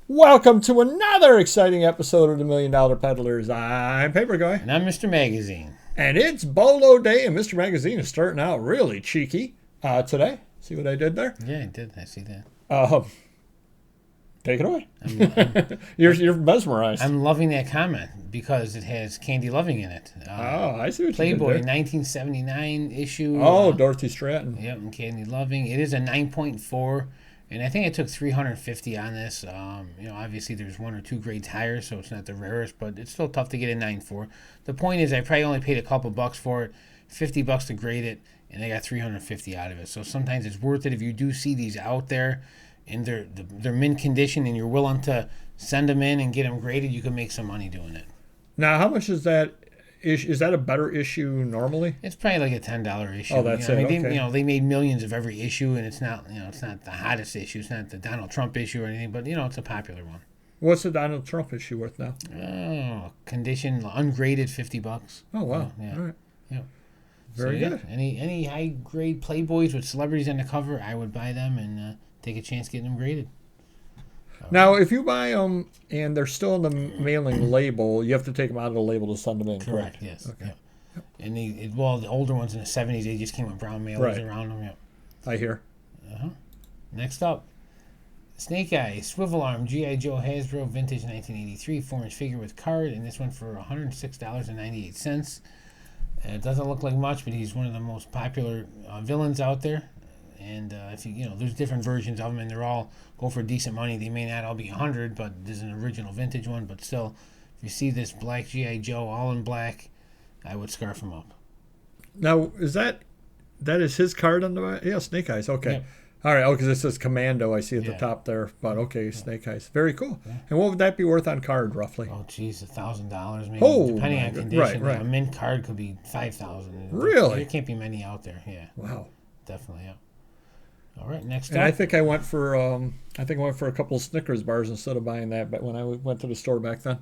Welcome to another exciting episode of the Million Dollar Peddlers. I'm Paper Guy. And I'm Mr. Magazine. And it's BOLO Day, and Mr. Magazine is starting out really cheeky today. See what I did there? Yeah, I did. I see that. Take it away. You're mesmerized. I'm loving that comment because it has Candy Loving in it. I see what Playboy, you did there. 1979 issue. Dorothy Stratton. Yep, and Candy Loving. It is a 9.4, and I think I took 350 on this. Obviously there's one or two grades higher, so it's not the rarest, but it's still tough to get a 9.4. The point is I probably only paid a couple bucks for it, $50 to grade it, and I got 350 out of it. So sometimes it's worth it if you do see these out there and they're mint condition and you're willing to send them in and get them graded, you can make some money doing it. Now, how much is that? Is that a better issue normally? It's probably like a $10 issue. Oh, that's it. Okay. They made millions of every issue, and it's not the hottest issue. It's not the Donald Trump issue or anything, but it's a popular one. What's the Donald Trump issue worth now? Oh, condition ungraded, $50. Oh wow! Yeah. All right. Yeah. Very good. Any high grade Playboys with celebrities on the cover, I would buy them and take a chance getting them graded. Now, if you buy them and they're still in the mailing label, you have to take them out of the label to send them in. Correct. Yes. Okay. Yep. And the older ones in the 70s, they just came with brown mailers around them. Yep. I hear. Next up, Snake Eye Swivel Arm G.I. Joe Hasbro Vintage 1983 4-inch figure with card, and this one for $106.98. It doesn't look like much, but he's one of the most popular villains out there. And if there's different versions of them, and they're all go for decent money. They may not all be 100, but there's an original vintage one. But still, if you see this black G.I. Joe all in black, I would scarf him up. Now, is that is his card on the back? Yeah, Snake Eyes. Okay. Yep. All right. Oh, because it says Commando. I see at the top there. But okay, Snake Eyes. Very cool. Yeah. And what would that be worth on card roughly? Oh, geez, $1,000 maybe. Oh, depending on condition. Right. A mint card could be $5,000. Really? There can't be many out there. Yeah. Wow. Definitely. Yeah. All right, next and up. I think I went for a couple of Snickers bars instead of buying that. But when I went to the store back then,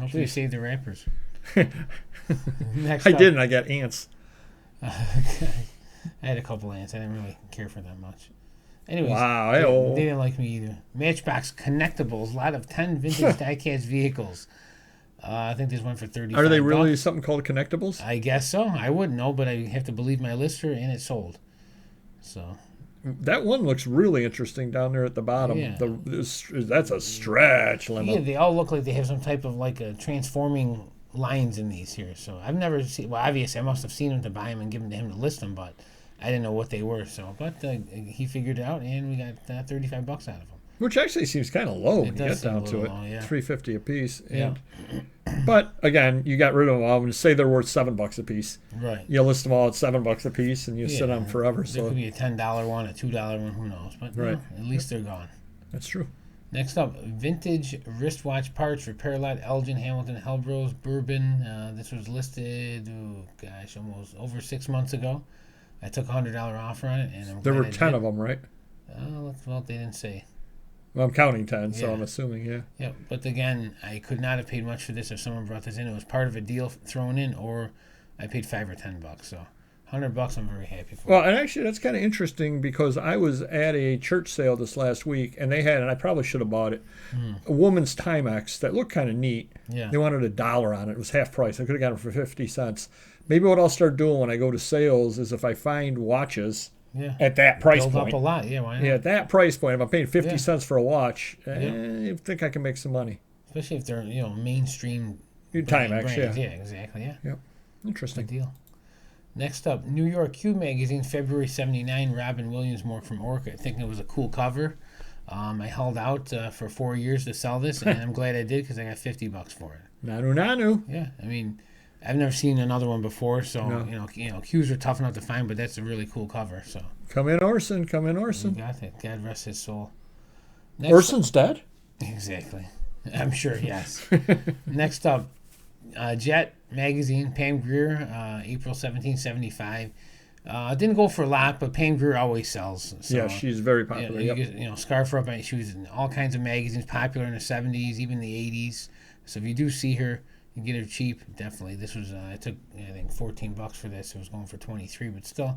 hopefully you saved the wrappers. Next I up. didn't. I got ants. I had a couple ants. I didn't really care for that much. Anyways, wow, they didn't like me either. Matchbox Collectibles, a lot of 10 vintage diecast vehicles. I think there's one for $35. Are they really something called Collectibles? I guess so. I wouldn't know, but I have to believe my lister, and it sold. So. That one looks really interesting down there at the bottom. Yeah. That's a stretch limo. Yeah, they all look like they have some type of like a transforming lines in these here. So I've never seen. Well, obviously I must have seen them to buy them and give them to him to list them, but I didn't know what they were. So, but he figured it out, and we got $35 out of them. Which actually seems kind of low when you get down to it. Low, yeah. $3.50 a piece. Yeah. But again, you got rid of them all and say they're worth $7 a piece. Right. You list them all at $7 a piece, and you sit on them forever. There could be a $10 one, a $2 one, who knows? But at least they're gone. That's true. Next up, vintage wristwatch parts, Repair Lot, Elgin, Hamilton, Hellbros, Bourbon. This was listed, almost over 6 months ago. I took a $100 offer on it, and there were 10 of them, right? Well, they didn't say. Well, I'm counting 10, so I'm assuming, yeah. Yeah, but again, I could not have paid much for this if someone brought this in. It was part of a deal thrown in, or I paid $5 or $10. So $100, I'm very happy for. Well, and actually, that's kind of interesting because I was at a church sale this last week, and they had, and I probably should have bought it, a woman's Timex that looked kind of neat. Yeah. They wanted $1 on it. It was half price. I could have got it for 50 cents. Maybe what I'll start doing when I go to sales is if I find watches. Yeah. At that price Build point. up a lot, yeah, why not? Yeah, at that price point, if I'm paying 50 cents for a watch, I think I can make some money. Especially if they're, mainstream Timex, brands. yeah. Yeah, exactly, yeah. Yep. Interesting. Good deal. Next up, New York Q Magazine, February 79, Robin Williams, More from Orc. I think it was a cool cover. I held out for 4 years to sell this, and I'm glad I did because I got $50 for it. Nanu. Yeah, I mean, I've never seen another one before, so Qs are tough enough to find, but that's a really cool cover. So come in, Orson. You got it. God rest his soul. Orson's dead. Exactly. I'm sure. Yes. Next up, Jet Magazine, Pam Grier, April 1775. Didn't go for a lot, but Pam Grier always sells. So, yeah, she's very popular. Scarf her up. She was in all kinds of magazines, popular in the 70s, even the 80s. So if you do see her, you get her cheap, definitely. This was I took I think $14 for this. It was going for $23, but still,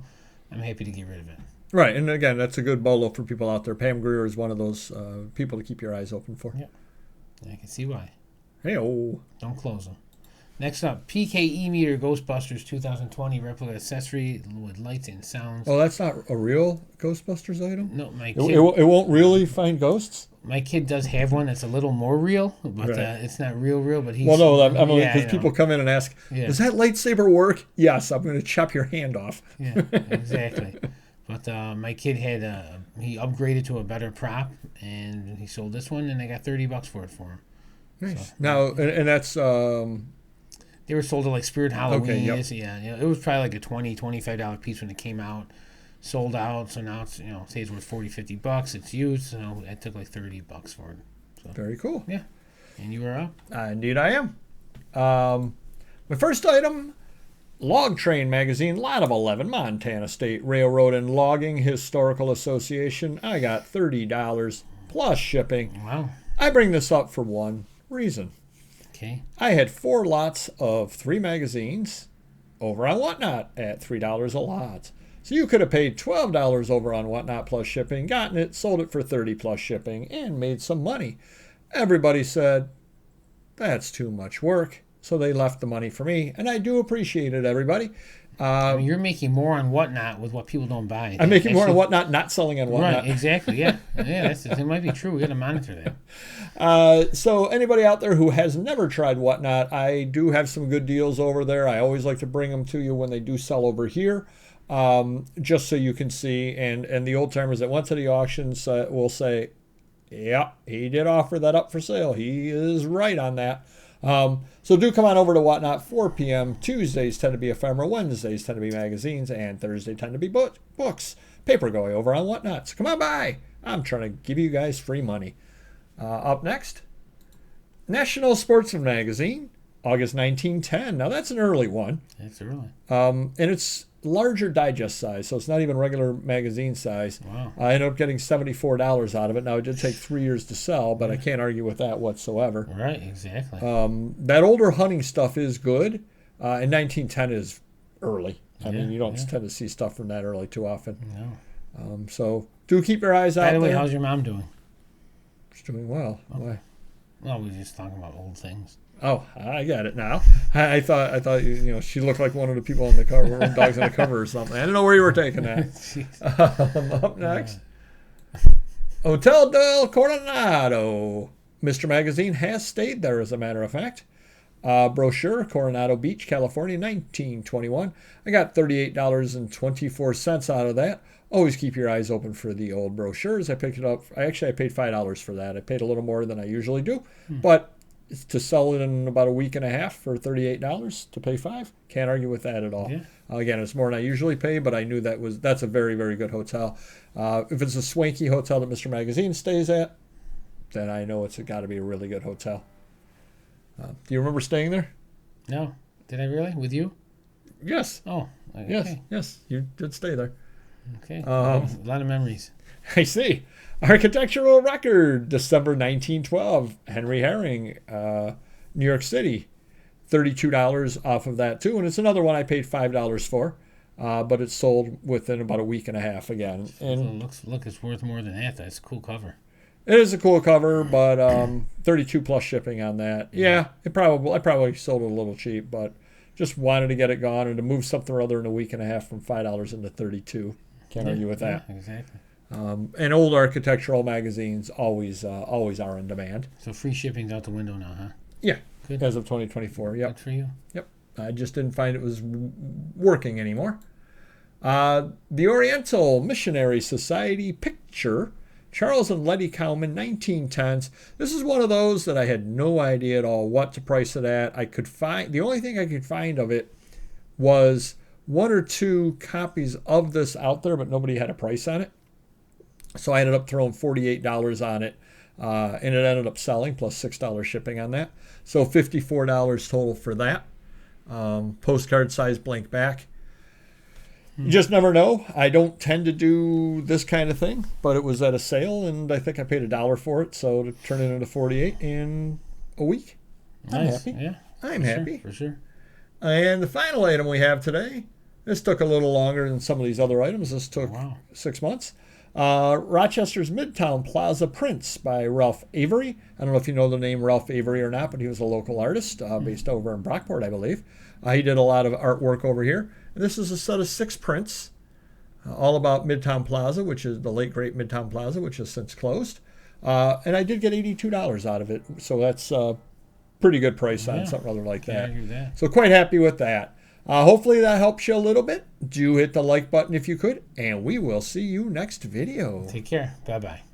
I'm happy to get rid of it. Right, and again, that's a good BOLO for people out there. Pam Grier is one of those people to keep your eyes open for. Yeah, I can see why. Hey-oh. Don't close them. Next up, PKE Meter Ghostbusters 2020 replica accessory with lights and sounds. Oh, that's not a real Ghostbusters item? No, my It, kid. it won't really find ghosts? My kid does have one that's a little more real, but Right. It's not real. But he's Well, no, I'm only yeah, because people come in and ask, Yeah. does that lightsaber work? Yes, I'm going to chop your hand off. Yeah, exactly. But my kid had he upgraded to a better prop, and he sold this one, and I got $30 for it for him. Nice. So, Now, and that's they were sold at like Spirit Halloween. Okay, yep. Yeah, it was probably like a $20-$25 piece when it came out. Sold out, so now it's say it's worth $40-$50. It's used, so I took like $30 for it. So, very cool. yeah, and you were up. Indeed, I am. My first item, Log Train Magazine, Lot of 11, Montana State Railroad and Logging Historical Association. I got $30 plus shipping. Wow. I bring this up for one reason. Okay. I had 4 lots of 3 magazines over on Whatnot at $3 a lot. So you could have paid $12 over on Whatnot plus shipping, gotten it, sold it for $30 plus shipping, and made some money. Everybody said, that's too much work. So they left the money for me, and I do appreciate it, everybody. I mean, you're making more on Whatnot with what people don't buy. I'm making more on Whatnot, not selling on Whatnot. Right, exactly, yeah. It might be true. We got to monitor that. So anybody out there who has never tried Whatnot, I do have some good deals over there. I always like to bring them to you when they do sell over here, just so you can see. And the old timers that went to the auctions will say, yeah, he did offer that up for sale. He is right on that. So do come on over to Whatnot, 4 p.m. Tuesdays tend to be ephemera, Wednesdays tend to be magazines, and Thursday tend to be books. Paper going over on Whatnot. So come on by. I'm trying to give you guys free money. Up next, National Sportsman Magazine, August 1910. Now that's an early one. That's early. And it's larger digest size, so it's not even regular magazine size. Wow. I ended up getting $74 out of it. Now, it did take 3 years to sell, but I can't argue with that whatsoever. Right, exactly. That older hunting stuff is good, and 1910 is early. I mean, you don't tend to see stuff from that early too often. No. So do keep your eyes out By the way, there. how's your mom doing? She's doing well. Why? Well, we were just talking about old things. Oh, I got it now. I thought she looked like one of the people on the cover, dogs on the cover or something. I didn't know where you were taking that. Up next, Hotel del Coronado. Mr. Magazine has stayed there, as a matter of fact. Brochure, Coronado Beach, California, 1921. I got $38.24 out of that. Always keep your eyes open for the old brochures. I picked it up. I paid $5 for that. I paid a little more than I usually do, but to sell it in about a week and a half for $38 to pay $5, can't argue with that at all. Yeah. Again, it's more than I usually pay, but I knew that's a very, very good hotel. If it's a swanky hotel that Mr. Magazine stays at, then I know it's got to be a really good hotel. Do you remember staying there? No. Did I really? With you? Yes. Oh. Okay. Yes, you did stay there. Okay. A lot of memories. I see. Architectural Record, December 1912, Henry Herring, New York City. $32 off of that, too. And it's another one I paid $5 for, but it's sold within about a week and a half again. And Look, it's worth more than that. That's a cool cover. it is a cool cover, but 32 plus shipping on that. Yeah, I probably sold it a little cheap, but just wanted to get it gone and to move something or other in a week and a half from $5 into 32. Can't argue with that. Yeah, exactly. And old architectural magazines always are in demand. So free shipping's out the window now, huh? Yeah, Good. as of 2024. Yep. Good for you. Yep. I just didn't find it was working anymore. The Oriental Missionary Society picture, Charles and Letty Cowman, 1910s. This is one of those that I had no idea at all what to price it at. The only thing I could find of it was 1 or 2 copies of this out there, but nobody had a price on it. So I ended up throwing $48 on it, and it ended up selling, plus $6 shipping on that. So $54 total for that. Postcard size blank back. You just never know. I don't tend to do this kind of thing, but it was at a sale, and I think I paid $1 for it, so to turn it into $48 in a week. Nice. I'm happy. Yeah. I'm happy. For sure. And the final item we have today, This took a little longer than some of these other items. This took 6 months. Rochester's Midtown Plaza Prints by Ralph Avery. I don't know if you know the name Ralph Avery or not, but he was a local artist based over in Brockport, I believe. He did a lot of artwork over here. And this is a set of 6 prints, all about Midtown Plaza, which is the late great Midtown Plaza, which has since closed. And I did get $82 out of it, so that's a pretty good price on something other like that. So quite happy with that. Hopefully that helps you a little bit. Do hit the like button if you could, and we will see you next video. Take care. Bye-bye.